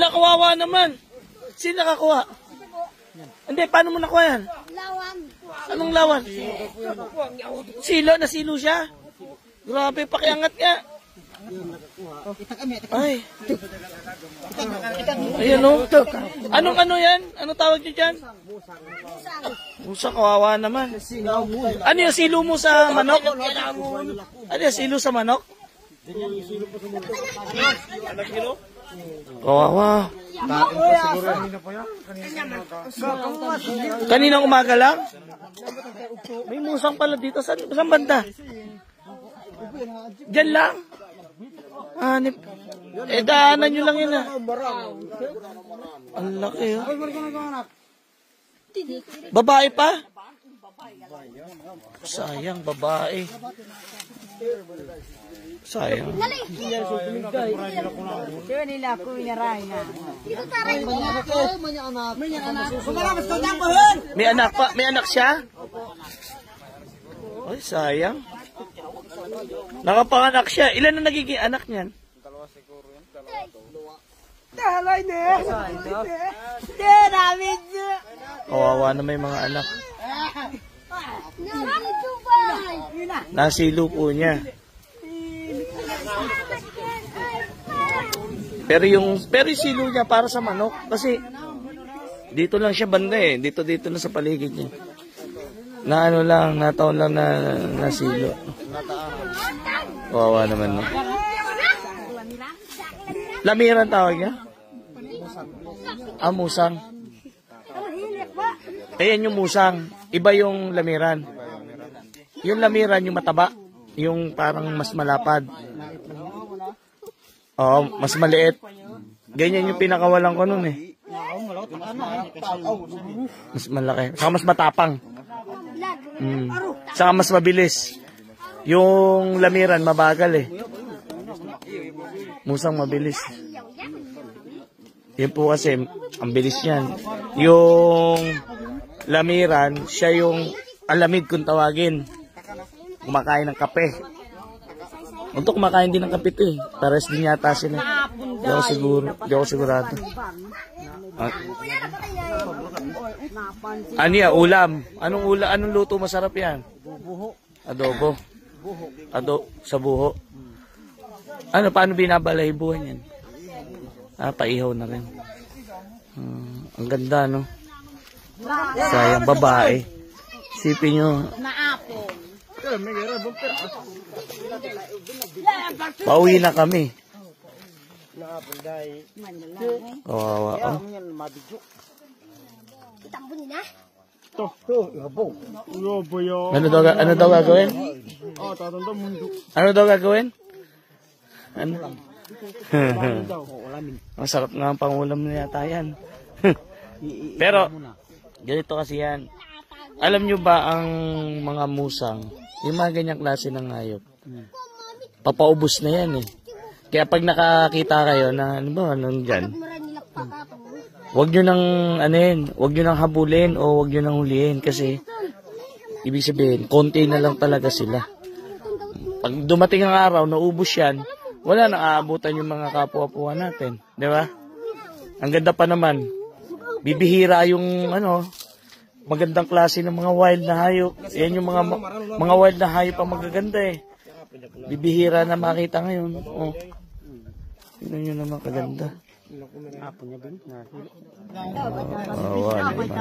Ala, kawawa naman. Sino nakakuha? Hindi, paano mo nakuha yan? Lawan. Anong lawan? Silo? Nasilo siya? Grabe, pakiangat nga. Ay. Ayan o. Anong ano yan? Anong tawag nyo dyan? Musang, kawawa naman. Ano yung silo mo sa manok? Ano yung silo sa manok? Kawawa. Kaninang umaga lang? May musang pala dito. Saan banda? Diyan lang? Hanip. Daanan nyo lang yun ah. Ang laki oh. Babae pa? Sayang, babae. Sayang. May anak pa? May anak siya? Ay, sayang. Nakapanganak siya. Ilan na nagiging anak niyan? Dalawa siguro yan. Kawawa na may mga anak. Nasilo po niya. Pero yung silo niya para sa manok kasi dito lang siya banda eh. Dito na sa paligid niya. Na ano lang, nataon lang na nasilo. Kawawa naman no. Lamiran tawag niya? Musang. Ayan yung musang. Iba yung lamiran. Yung lamiran yung mataba. Yung parang mas malapad. Oo, mas maliit. Ganyan yung pinakawalan ko nun eh. Mas malaki. Saka mas matapang. Saka mas mabilis. Yung lamiran mabagal eh. Musang mabilis. Yan po kasi, ang bilis niyan. Yung lamiran, siya yung alamid kung tawagin. Kumakain ng kape. Untuk kumakain din ng kape ito eh. Pares din yata sila. Di ako sigurado. Ano yan? Ulam. Anong luto masarap yan? Adobo. Sa buho. Ano, paano binabalahibuhan yan? Paihaw na rin. Ang ganda, no? Sayang, babae. Sipin nyo. Pauwi na kami. Kawawa, oh. Ano daw gagawin? Ano daw gagawin? Ano? Masarap nga ang pangulam na yata yan. Pero, ganito kasi yan. Alam nyo ba ang mga musang, yung mga ganyang klase ng hayop, papaubos na yan eh. Kaya pag nakakita kayo na, ano ba, nandyan, huwag nyo nang habulin o huwag nyo nang hulihin kasi, ibig sabihin, konti na lang talaga sila. Pag dumating ang araw, naubos yan, wala nang aabutan yung mga kapwa-puwa natin. Di ba? Ang ganda pa naman. Bibihira yung magandang klase ng mga wild na hayop. Yan yung mga wild na hayop ang magaganda eh. Bibihira na makita ngayon. Oh. Yun yun naman kaganda. Wala naman.